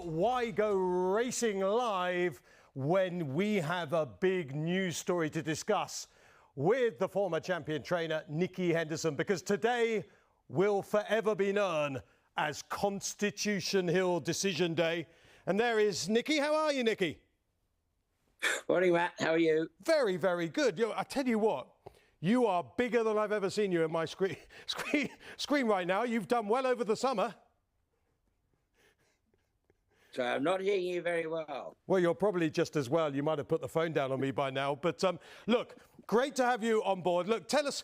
But why go racing live when we have a big news story to discuss with the former champion trainer, Nicky Henderson? Because today will forever be known as Constitution Hill Decision Day. And there is Nicky. How are you, Nicky? Morning, Matt. How are you? Very, very good. I tell you what, you are bigger than I've ever seen you in my screen right now. You've done well over the summer. So I'm not hearing you very well. Well, you're probably just as well. You might have put the phone down on me by now. But look, great to have you on board. Look, tell us,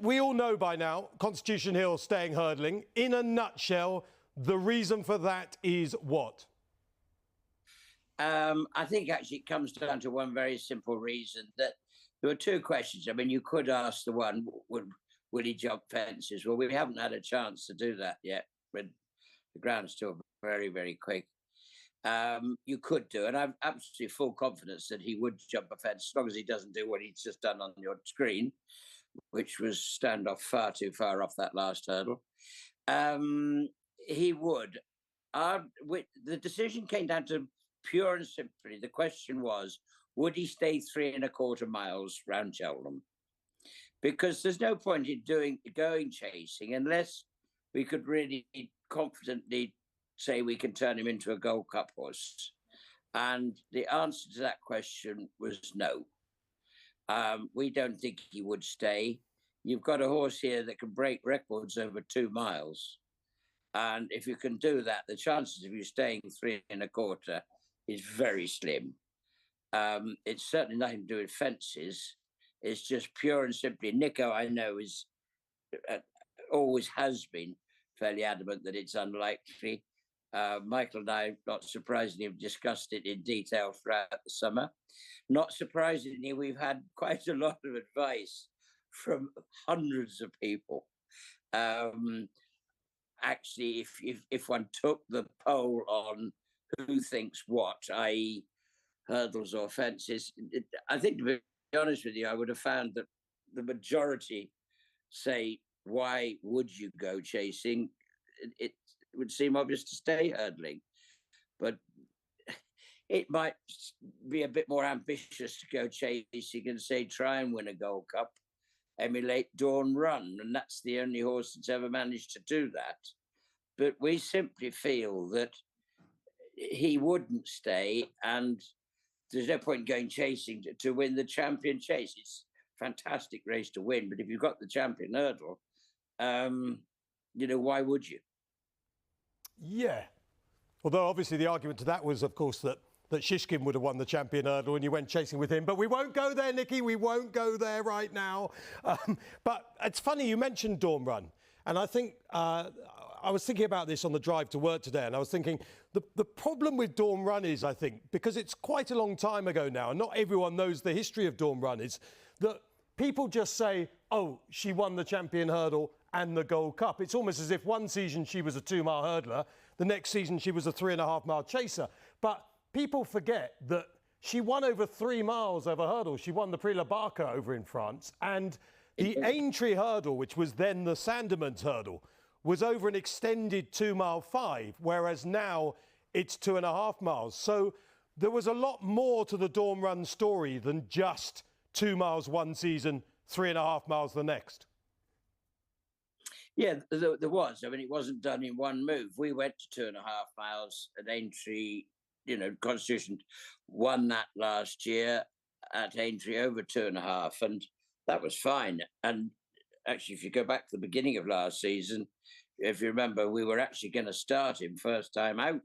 we all know by now, Constitution Hill staying hurdling. In a nutshell, the reason for that is what? I think actually it comes down to one very simple reason, that there were two questions. I mean, you could ask the one, would he jump fences? Well, we haven't had a chance to do that yet. But the ground's still very, very quick. You could do, and I've absolutely full confidence that he would jump a fence as long as he doesn't do what he's just done on your screen, which was stand off far too far off that last hurdle. He would. The decision came down to pure and simply, the question was, would he stay 3¼ miles round Cheltenham? Because there's no point in going chasing unless we could really confidently say we can turn him into a Gold Cup horse. And the answer to that question was no. We don't think he would stay. You've got a horse here that can break records over 2 miles. And if you can do that, the chances of you staying 3¼ is very slim. It's certainly nothing to do with fences. It's just pure and simply, Nico, I know, is always has been fairly adamant that it's unlikely. Michael and I, not surprisingly, have discussed it in detail throughout the summer. Not surprisingly, we've had quite a lot of advice from hundreds of people. Actually, if one took the poll on who thinks what, i.e. hurdles or fences, I think, to be honest with you, I would have found that the majority say, why would you go chasing? It would seem obvious to stay hurdling. But it might be a bit more ambitious to go chasing and say, try and win a Gold Cup, emulate Dawn Run. And that's the only horse that's ever managed to do that. But we simply feel that he wouldn't stay, and there's no point going chasing to win the champion chase. It's a fantastic race to win, but if you've got the champion hurdle, why would you? Yeah. Although obviously the argument to that was, of course, that Shishkin would have won the champion hurdle and you went chasing with him. But we won't go there, Nicky. We won't go there right now. But it's funny, you mentioned Dawn Run. And I think I was thinking about this on the drive to work today, and I was thinking the problem with Dawn Run is, I think, because it's quite a long time ago now, and not everyone knows the history of Dawn Run, is that people just say, oh, she won the champion hurdle and the Gold Cup. It's almost as if one season she was a 2-mile hurdler, the next season she was a 3.5-mile chaser. But people forget that she won over 3 miles over hurdles. She won the Prix La Barca over in France, and the Aintree hurdle, which was then the Sandeman's hurdle, was over an extended 2-mile 5, whereas now it's 2.5 miles. So there was a lot more to the Dawn Run story than just 2 miles one season, 3.5 miles the next. Yeah, there was. I mean, it wasn't done in one move. We went to 2.5 miles at Aintree. Constitution won that last year at Aintree over 2.5, and that was fine. And actually, if you go back to the beginning of last season, if you remember, we were actually going to start him first time out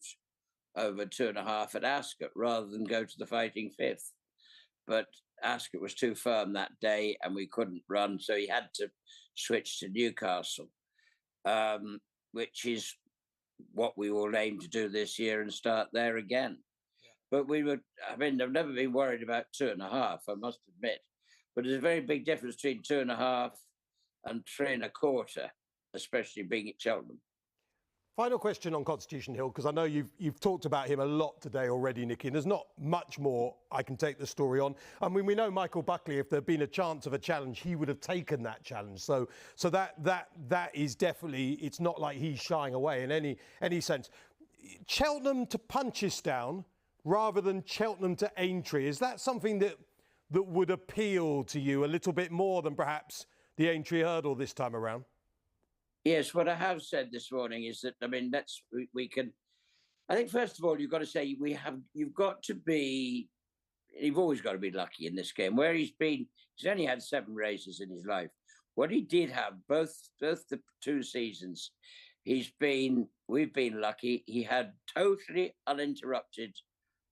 over 2.5 at Ascot rather than go to the Fighting Fifth. But Ascot was too firm that day and we couldn't run, so he had to switch to Newcastle, which is what we will aim to do this year and start there again. Yeah. But I've never been worried about 2.5, I must admit. But there's a very big difference between 2.5 and 3¼ especially being at Cheltenham. Final question on Constitution Hill, because I know you've talked about him a lot today already, Nicky, and there's not much more I can take the story on. I mean, we know Michael Buckley, if there'd been a chance of a challenge, he would have taken that challenge. So that is definitely, it's not like he's shying away in any sense. Cheltenham to Punchestown rather than Cheltenham to Aintree, is that something that would appeal to you a little bit more than perhaps the Aintree hurdle this time around? Yes, what I have said this morning is that, I mean, we can, I think first of all, you've got to say you've always got to be lucky in this game. Where he's only had 7 races in his life. What he did have, both the 2 seasons, we've been lucky. He had totally uninterrupted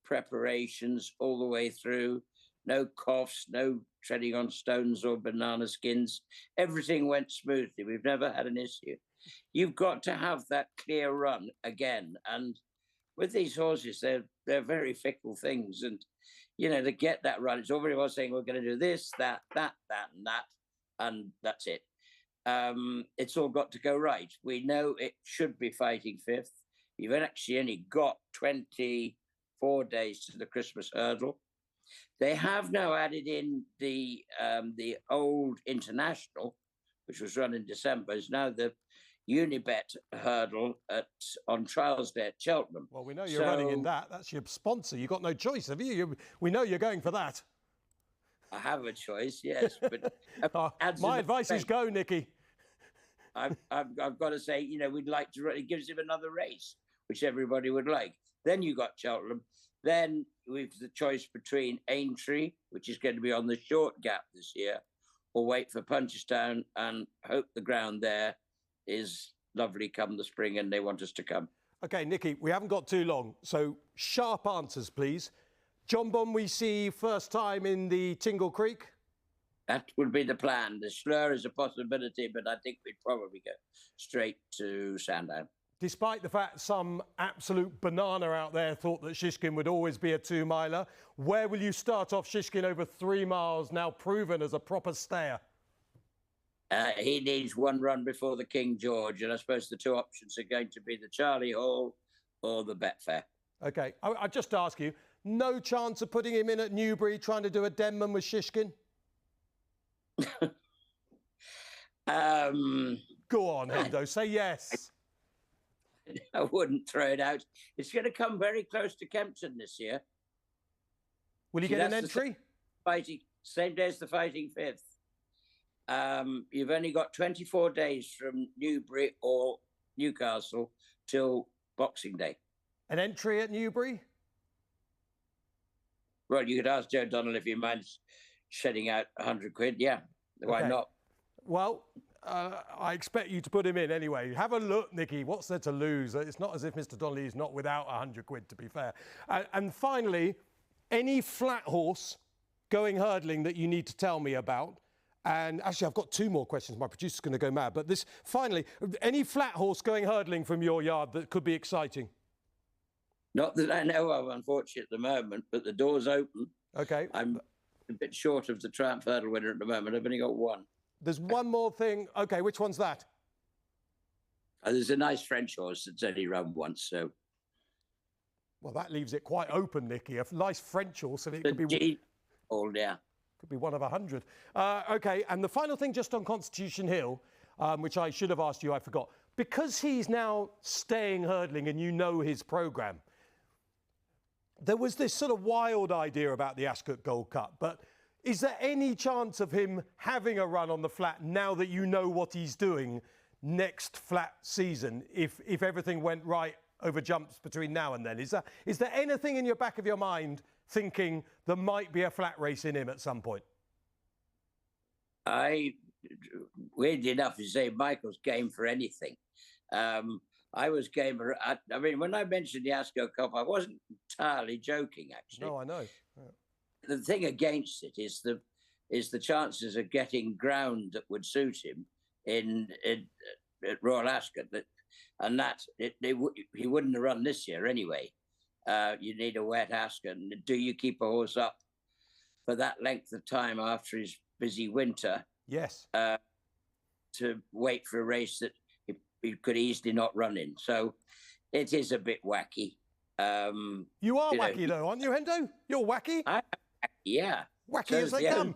preparations all the way through. No coughs, no treading on stones or banana skins. Everything went smoothly. We've never had an issue. You've got to have that clear run again. And with these horses, they're very fickle things. And, you know, to get that run, it's all very well saying we're going to do this, that, and that, and that's it. It's all got to go right. We know it should be fighting 5th. You've actually only got 24 days to the Christmas hurdle. They have now added in the old International, which was run in December, is now the Unibet hurdle on Trials Day at Cheltenham. Well, we know you're running in that. That's your sponsor. You've got no choice, have you? We know you're going for that. I have a choice, yes. But my advice is go, Nicky. I've got to say, you know, we'd like to. It gives him another race, which everybody would like. Then you got Cheltenham. Then we've the choice between Aintree, which is going to be on the short gap this year, or wait for Punchestown and hope the ground there is lovely come the spring and they want us to come. OK, Nicky, we haven't got too long, so sharp answers, please. John Bon, we see first time in the Tingle Creek? That would be the plan. The Slur is a possibility, but I think we'd probably go straight to Sandown. Despite the fact some absolute banana out there thought that Shishkin would always be a 2-miler, where will you start off Shishkin over 3 miles, now proven as a proper stayer? He needs 1 run before the King George, and I suppose the 2 options are going to be the Charlie Hall or the Betfair. OK, I just ask you, no chance of putting him in at Newbury trying to do a Denman with Shishkin? Go on, Hendo, say yes. I wouldn't throw it out. It's going to come very close to Kempton this year. Will he get an entry? Same day as the fighting 5th. You've only got 24 days from Newbury or Newcastle till Boxing Day. An entry at Newbury? Well, you could ask Joe Donnell if he minds shedding out 100 quid. Yeah, why not? Well, I expect you to put him in anyway. Have a look, Nicky. What's there to lose? It's not as if Mr. Donnelly is not without 100 quid, to be fair. And finally, any flat horse going hurdling that you need to tell me about. And actually, I've got 2 more questions. My producer's going to go mad. But finally, any flat horse going hurdling from your yard that could be exciting? Not that I know of, unfortunately, at the moment, but the door's open. OK. I'm a bit short of the Triumph Hurdle winner at the moment. I've only got 1. There's one more thing. OK, which one's that? There's a nice French horse that's only run once, so... Well, that leaves it quite open, Nicky. A nice French horse, and it could be... yeah. Could be 1 of 100. OK, and the final thing just on Constitution Hill, which I should have asked you, I forgot. Because he's now staying hurdling and you know his programme, there was this sort of wild idea about the Ascot Gold Cup, but is there any chance of him having a run on the flat now that you know what he's doing next flat season, if everything went right over jumps between now and then? Is there anything in your back of your mind thinking there might be a flat race in him at some point? Weirdly enough, you say Michael's game for anything. I was game. I mean, when I mentioned the Ascot Cup, I wasn't entirely joking, actually. No, I know. Yeah. The thing against it is the chances of getting ground that would suit him at Royal Ascot. He wouldn't have run this year anyway. You need a wet Ascot. And do you keep a horse up for that length of time after his busy winter? Yes. To wait for a race that he could easily not run in. So it is a bit wacky. You are wacky, though, aren't you, Hendo? You're wacky? Yeah. Wacky as they come.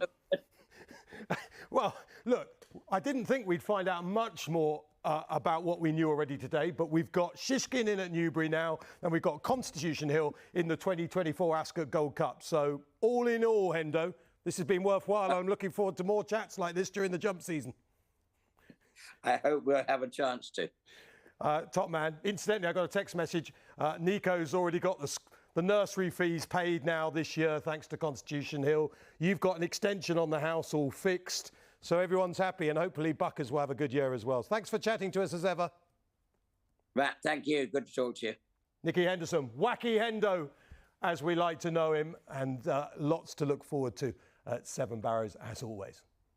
Well, look, I didn't think we'd find out much more about what we knew already today, but we've got Shishkin in at Newbury now, and we've got Constitution Hill in the 2024 Ascot Gold Cup. So all in all, Hendo, this has been worthwhile. I'm looking forward to more chats like this during the jump season. I hope we'll have a chance to. Top man. Incidentally, I got a text message. Nico's already got the nursery fees paid now this year, thanks to Constitution Hill. You've got an extension on the house all fixed. So everyone's happy, and hopefully Buckers will have a good year as well. Thanks for chatting to us as ever. Matt, thank you. Good to talk to you. Nicky Henderson, Wacky Hendo, as we like to know him, and lots to look forward to at Seven Barrows, as always.